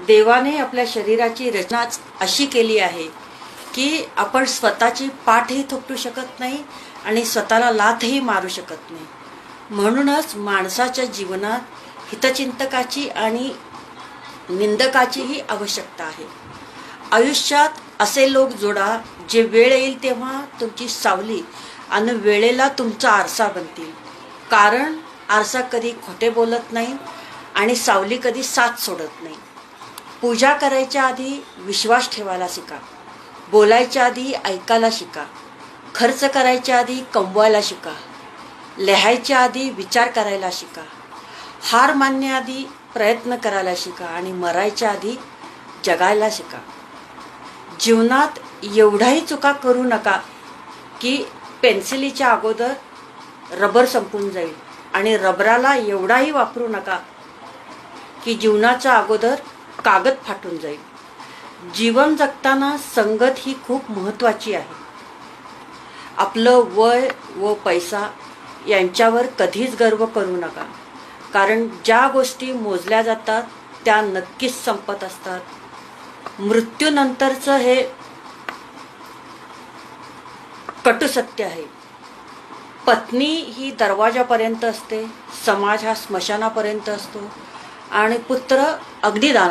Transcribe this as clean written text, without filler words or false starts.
देवाने आपल्या शरीराची रचनाच अशी केली आहे की आपण स्वतःची पाठही थोपटू शकत नाही आणि स्वतःला लाथही मारू शकत नाही. म्हणूनच माणसाच्या जीवनात हितचिंतकाची आणि निंदकाचीही आवश्यकता आहे. आयुष्यात असे लोक जोडा जे वेळ येईल तेव्हा तुमची सावली आणि वेळेला तुमचा आरसा बनतील. कारण आरसा कधी खोटे बोलत नाही आणि सावली कधी साथ सोडत नाही. पूजा करायच्या आधी विश्वास ठेवायला शिका. बोलायच्या आधी ऐकायला शिका. खर्च करायच्या आधी कमवायला शिका. लिहायच्या आधी विचार करायला शिका. हार मानण्याआधी प्रयत्न करायला शिका आणि मरायच्या आधी जगायला शिका. जीवनात एवढाही चुका करू नका की पेन्सिलीच्या अगोदर रबर संपून जाईल आणि रबराला एवढाही वापरू नका की जीवनाच्या अगोदर कागद फाटून जाईल. जीवन जगताना संगत ही खूप महत्त्वाची आहे. आपलं वय व पैसा यांच्यावर कधीच गर्व करू नका. कारण ज्या गोष्टी मोजल्या जातात त्या नक्कीच संपत असतात. मृत्यूनंतरचं हे कटू सत्य आहे. पत्नी ही दरवाजापर्यंत असते, समाज हा स्मशानापर्यंत असतो आणि पुत्र अग्निदान